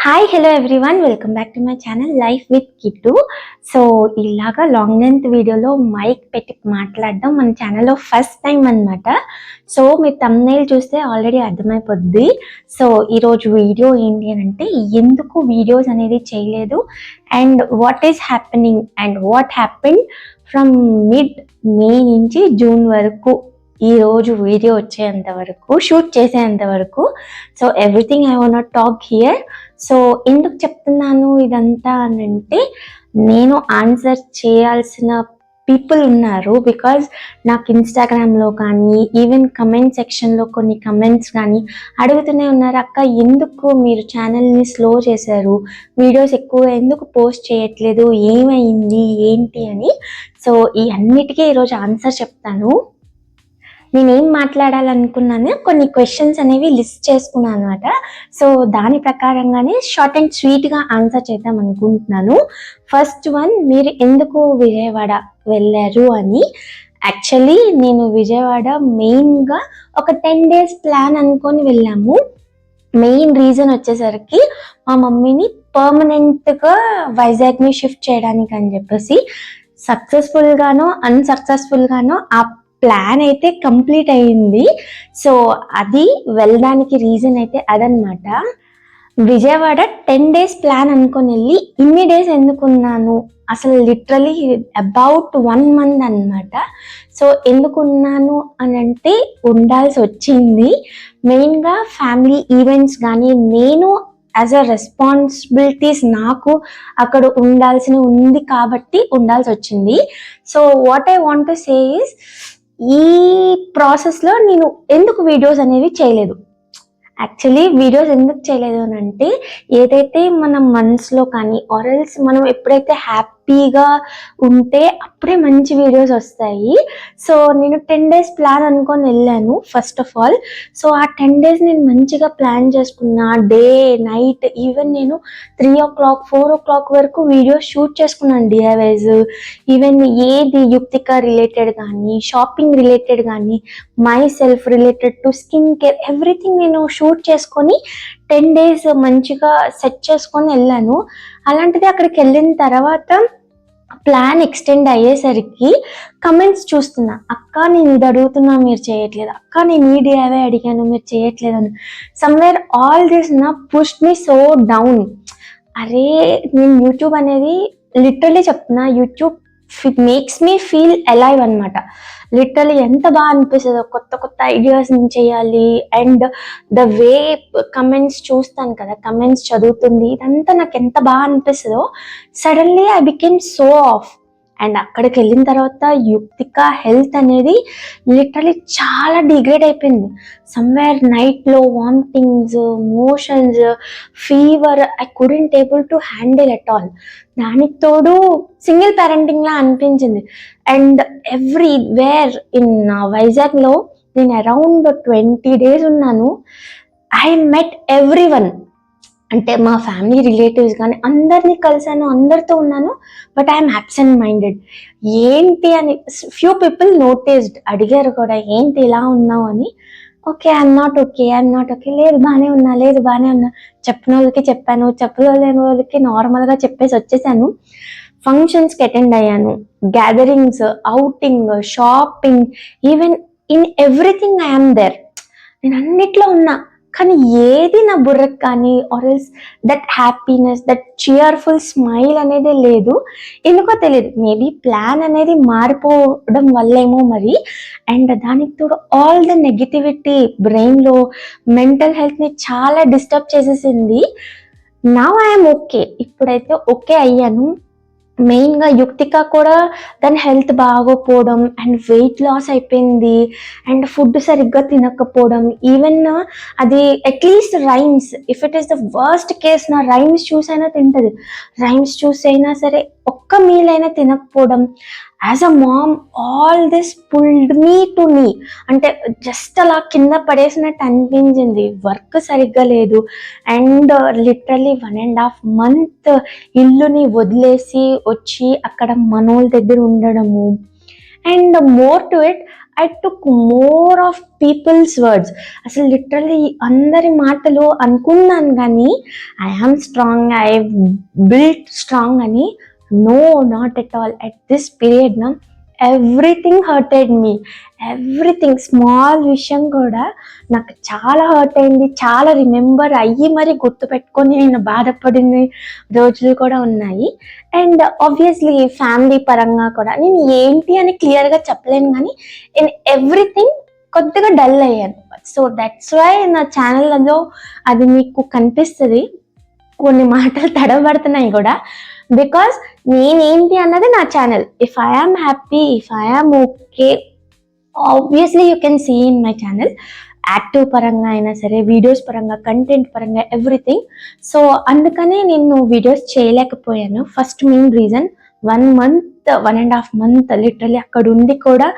Hi hello everyone, welcome back to my channel life with Kittu. So ఇలాగా long length వీడియోలో mic పెట్టి మాట్లాడడం మన ఛానల్లో ఫస్ట్ టైం అనమాట. సో మీరు థంబ్నెయిల్ చూస్తే ఆల్రెడీ అర్థమైపోద్ది. సో ఈరోజు వీడియో ఏంటి అని అంటే, ఎందుకు వీడియోస్ అనేది చేయలేదు and what is happening and what happen from mid May నుంచి జూన్ వరకు, ఈ రోజు వీడియో వచ్చేంత వరకు, షూట్ చేసేంత వరకు. So everything I want talk here. So ఎందుకు చెప్తున్నాను ఇదంతా అని అంటే, నేను ఆన్సర్ చేయాల్సిన పీపుల్ ఉన్నారు. బికాజ్ నాకు ఇన్స్టాగ్రామ్లో కానీ ఈవెన్ కమెంట్ సెక్షన్లో కొన్ని కమెంట్స్ కానీ అడుగుతూనే ఉన్నారు, అక్క ఎందుకు మీరు ఛానల్ని స్లో చేశారు, వీడియోస్ ఎక్కువ ఎందుకు పోస్ట్ చేయట్లేదు, ఏమైంది ఏంటి అని. సో ఈ అన్నిటికీ ఈరోజు ఆన్సర్ చెప్తాను. నేనేం మాట్లాడాలనుకున్నాను, కొన్ని క్వశ్చన్స్ అనేవి లిస్ట్ చేసుకున్నాను అనమాట. సో దాని ప్రకారంగానే షార్ట్ అండ్ స్వీట్గా ఆన్సర్ చేద్దాం అనుకుంటున్నాను. ఫస్ట్ వన్, మీరు ఎందుకు విజయవాడ వెళ్ళారు అని. యాక్చువల్లీ నేను విజయవాడ మెయిన్గా ఒక 10 days ప్లాన్ అనుకొని వెళ్ళాము. మెయిన్ రీజన్ వచ్చేసరికి మా మమ్మీని పర్మనెంట్గా వైజాగ్ని షిఫ్ట్ చేయడానికి అని చెప్పేసి. సక్సెస్ఫుల్గానో అన్సక్సెస్ఫుల్గానో ఆ ప్లాన్ అయితే కంప్లీట్ అయ్యింది. సో అది వెళ్ళడానికి రీజన్ అయితే అదనమాట. విజయవాడ 10 days ప్లాన్ అనుకొని వెళ్ళి ఇన్ని డేస్ ఎందుకున్నాను, అసలు లిటరలీ అబౌట్ 1 month అనమాట. సో ఎందుకున్నాను అని అంటే, ఉండాల్సి వచ్చింది. మెయిన్గా ఫ్యామిలీ ఈవెంట్స్ కానీ, నేను యాజ్ అ రెస్పాన్సిబిలిటీస్ నాకు అక్కడ ఉండాల్సిన ఉంది కాబట్టి ఉండాల్సి వచ్చింది. So what I want to say is, ఈ ప్రాసెస్లో నేను ఎందుకు వీడియోస్ అనేవి చేయలేదు. యాక్చువల్లీ వీడియోస్ ఎందుకు చేయలేదు అని అంటే, ఏదైతే మన మనసులో కానీ ఆర్ఎల్స్ మనం ఎప్పుడైతే హ్యాపీగా ఉంటే అప్పుడే మంచి వీడియోస్ వస్తాయి. సో నేను 10 days ప్లాన్ అనుకొని వెళ్ళాను ఫస్ట్ ఆఫ్ ఆల్. సో ఆ 10 days నేను మంచిగా ప్లాన్ చేసుకున్నా, డే నైట్ ఈవెన్ నేను 3 o'clock 4 o'clock వరకు వీడియోస్ షూట్ చేసుకున్నాను డిఐవైస్. ఈవెన్ ఏది యుక్తిక రిలేటెడ్ కానీ, షాపింగ్ రిలేటెడ్ కానీ, my self related to skin care, everything నేను షూట్ చేసుకొని 10 days మంచిగా సెట్ చేసుకొని వెళ్ళాను. అలాంటిది అక్కడికి వెళ్ళిన తర్వాత ప్లాన్ ఎక్స్టెండ్ అయ్యేసరికి కమెంట్స్ చూస్తున్నా, అక్క నేను ఇది అడుగుతున్నా మీరు చేయట్లేదు, అక్క నేను ఈ డిఐవై అడిగాను మీరు చేయట్లేదు అని. సమ్వేర్ ఆల్ దిస్ నా పుష్ మీ సో డౌన్. అరే నేను యూట్యూబ్ అనేది లిటరలీ చెప్తున్నా, YouTube makes me feel alive అనమాట. లిటరలీ ఎంత బాగా అనిపిస్తుందో, కొత్త కొత్త ఐడియాస్ నేను చేయాలి. అండ్ ద వే కమెంట్స్ చూస్తాను కదా, కమెంట్స్ చదువుతుంది, ఇదంతా నాకు ఎంత బాగా అనిపిస్తుందో. Suddenly I became so of. And అక్కడికి వెళ్ళిన తర్వాత యుక్తిక హెల్త్ అనేది లిటరలీ చాలా డిగ్రేడ్ అయిపోయింది. సమ్వేర్ నైట్లో vomitings, motions, fever, I couldn't able to handle at all. దానికి తోడు సింగిల్ పేరెంటింగ్ లా అనిపించింది. అండ్ ఎవ్రీవేర్ ఇన్ వైజాగ్లో నేను అరౌండ్ 20 days ఉన్నాను. ఐ మెట్ ఎవ్రీ వన్, అంటే మా ఫ్యామిలీ రిలేటివ్స్ కానీ అందరినీ కలిసాను, అందరితో ఉన్నాను. But I'm absent minded. ఏంటి అని ఫ్యూ పీపుల్ నోటీస్డ్, అడిగారు కూడా, ఏంటి ఇలా ఉన్నావు అని. ఓకే ఐఎమ్ నాట్ ఓకే, లేదు బాగానే ఉన్నా, లేదు బాగానే ఉన్నా. చెప్పిన వాళ్ళకి చెప్పాను, చెప్పలేని వాళ్ళకి నార్మల్గా చెప్పేసి వచ్చేసాను. ఫంక్షన్స్కి అటెండ్ అయ్యాను, gatherings, outing, shopping, even in everything I'm there. నేను అన్నిట్లో ఉన్నా, కానీ ఏది నా బుర్రకు కానీ ఆర్ఎల్స్ that happiness, that cheerful smile అనేది లేదు. ఎందుకో తెలియదు, మేబీ ప్లాన్ అనేది మారిపోవడం వల్లేమో మరి. అండ్ దానికి తోడు ఆల్ ద నెగిటివిటీ బ్రెయిన్లో మెంటల్ హెల్త్ని చాలా డిస్టర్బ్ చేసేసింది. నౌ ఐఎమ్ ఓకే, ఇప్పుడైతే ఓకే అయ్యాను. మెయిన్గా యుక్తిక కూడా దాని హెల్త్ బాగోపోవడం అండ్ వెయిట్ లాస్ అయిపోయింది. అండ్ ఫుడ్ సరిగ్గా తినకపోవడం, ఈవెన్ అది at least rhymes, if it is the worst case, నా రైమ్స్ చూసైనా తింటుంది, రైమ్స్ చూసైనా సరే ఒక్క మీల్ అయినా తినకపోవడం. As a mom all this pulled me to knee, అంటే జస్ట్ అలా కింద పడేసినట్టు అనిపించింది. వర్క్ సరిగ్గా లేదు. అండ్ లిటరలీ 1.5 month ఇల్లుని వదిలేసి వచ్చి అక్కడ మనోళ్ళ దగ్గర ఉండడము. And more to it, I took more of people's words. అసలు లిటరల్లీ అందరి మాటలు అనుకున్నాను కానీ I am strong, I built strong అని. No, not at all. At this period నా everything hurted me. Everything, small విషయం కూడా నాకు చాలా హర్ట్ అయింది. చాలా రిమెంబర్ అయ్యి మరి గుర్తుపెట్టుకొని నేను బాధపడిన రోజులు కూడా ఉన్నాయి. అండ్ ఆబ్వియస్లీ ఫ్యామిలీ పరంగా కూడా నేను ఏంటి అని క్లియర్గా చెప్పలేను కానీ ఇన్ ఎవ్రీథింగ్ కొద్దిగా డల్ అయ్యాను. సో దట్స్ వై నా ఛానల్లో అది మీకు కనిపిస్తుంది. కొన్ని మాటలు తడబడుతున్నాయి కూడా, బికాస్ నేనేంటి అన్నది నా channel. If I am happy, if I am okay, obviously you can see in my channel. Active పరంగా అయినా సరే, వీడియోస్ పరంగా, కంటెంట్ పరంగా, ఎవ్రీథింగ్. సో అందుకనే నేను వీడియోస్ చేయలేకపోయాను. First main reason 1 month, 1.5 months literally అక్కడ ఉండి కూడా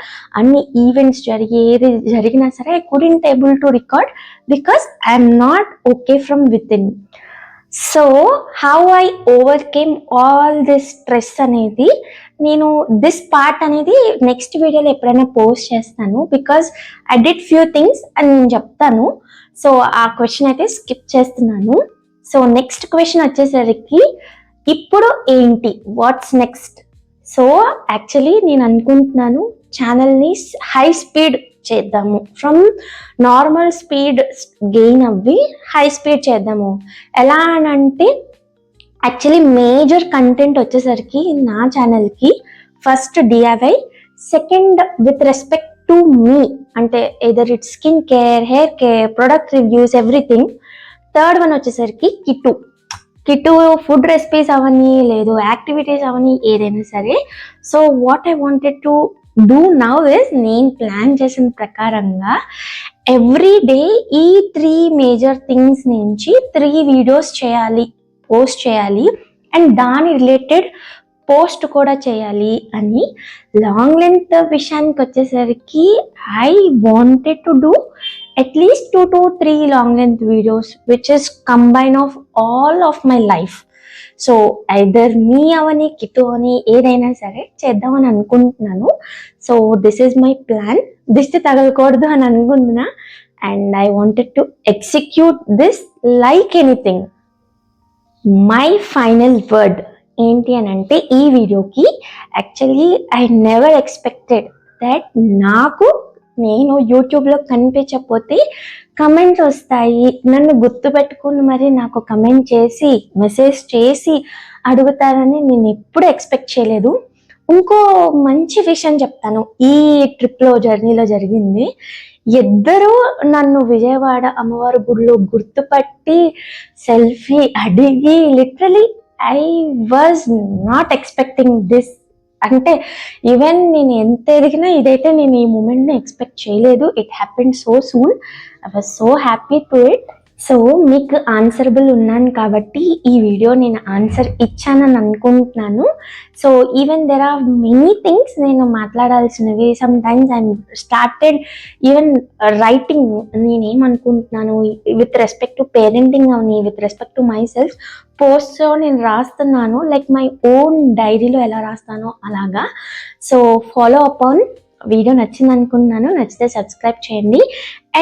అన్ని ఈవెంట్స్ ఏది జరిగినా సరే I couldn't able to record because I'm not okay from with in. So how I overcame all this stress అనేది నేను దిస్ పార్ట్ అనేది నెక్స్ట్ వీడియోలో ఎప్పుడైనా పోస్ట్ చేస్తాను. Because I did few things అని నేను చెప్తాను. సో ఆ క్వశ్చన్ అయితే స్కిప్ చేస్తున్నాను. సో నెక్స్ట్ క్వశ్చన్ వచ్చేసరికి ఇప్పుడు ఏంటి, వాట్స్ నెక్స్ట్? సో యాక్చువల్లీ నేను అనుకుంటున్నాను ఛానల్ని హై స్పీడ్ చేద్దాము. ఫ్రమ్ నార్మల్ స్పీడ్ గెయిన్ అవ్వి హై స్పీడ్ చేద్దాము. ఎలా అని అంటే యాక్చువల్లీ మేజర్ కంటెంట్ వచ్చేసరికి నా ఛానల్కి first DIY, second with respect to me, అంటే either it's skin care, hair care, product reviews, everything. Third one వచ్చేసరికి కిట్టు ఫుడ్ రెసిపీస్ అవన్నీ, లేదు యాక్టివిటీస్ అవన్నీ, ఏదైనా సరే. So what I wanted to do now is, నేను ప్లాన్ చేసిన ప్రకారంగా ఎవ్రీ డే ఈ 3 మేజర్ థింగ్స్ నుంచి 3 వీడియోస్ చేయాలి, పోస్ట్ చేయాలి. అండ్ దాని రిలేటెడ్ పోస్ట్ కూడా చేయాలి అని. లాంగ్ లెంత్ విషయానికి వచ్చేసరికి I wanted to do at least 2 to 3 long length videos which is combine of all of my life. So either me Avani, Kittu అని, ఏదైనా సరే చేద్దామని అనుకుంటున్నాను. So this is my plan. దిష్టి తగలకూడదు అని అనుకుంటున్నా. And I wanted to execute this like anything. My final word ఏంటి అని అంటే, ఈ వీడియోకి actually I never expected that నేను యూట్యూబ్లో కనిపించకపోతే కమెంట్స్ వస్తాయి, నన్ను గుర్తుపెట్టుకుని మరి నాకు కమెంట్ చేసి, మెసేజ్ చేసి అడుగుతారని నేను ఎప్పుడు ఎక్స్పెక్ట్ చేయలేదు. ఇంకో మంచి విషయం చెప్తాను. ఈ ట్రిప్లో, జర్నీలో జరిగింది. ఇద్దరు నన్ను విజయవాడ అమ్మవారి గుడిలో గుర్తుపట్టి సెల్ఫీ అడిగి, literally I was not expecting this. అంటే ఈవెన్ నేను ఎంత ఎదిగినా ఇదైతే నేను ఈ మూమెంట్ని ఎక్స్పెక్ట్ చేయలేదు. It happened so soon. I was so happy to it. So మీకు ఆన్సరబుల్ ఉన్నాను కాబట్టి ఈ వీడియో నేను ఆన్సర్ ఇచ్చానని అనుకుంటున్నాను. So even there are many things నేను మాట్లాడాల్సినవి. Sometimes I'm started even writing. నేనేమనుకుంటున్నాను విత్ రెస్పెక్ట్ టు పేరెంటింగ్ అవని, with respect to myself పోస్ట్లో నేను రాస్తున్నాను. లైక్ మై ఓన్ డైరీలో ఎలా రాస్తానో అలాగా. So follow up on. Video నచ్చింది అనుకుంటున్నాను. నచ్చితే సబ్స్క్రైబ్ చేయండి.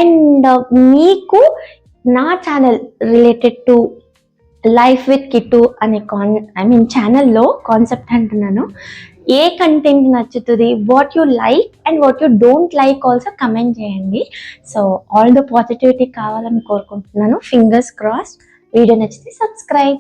అండ్ మీకు నా channel related to life with Kittu అనే ఛానల్లో కాన్సెప్ట్ అంటున్నాను. ఏ కంటెంట్ నచ్చుతుంది, what you like and what you don't like also comment చేయండి. సో ఆల్ ద పాజిటివిటీ కావాలని కోరుకుంటున్నాను. Fingers cross. వీడియో నచ్చితే సబ్స్క్రైబ్.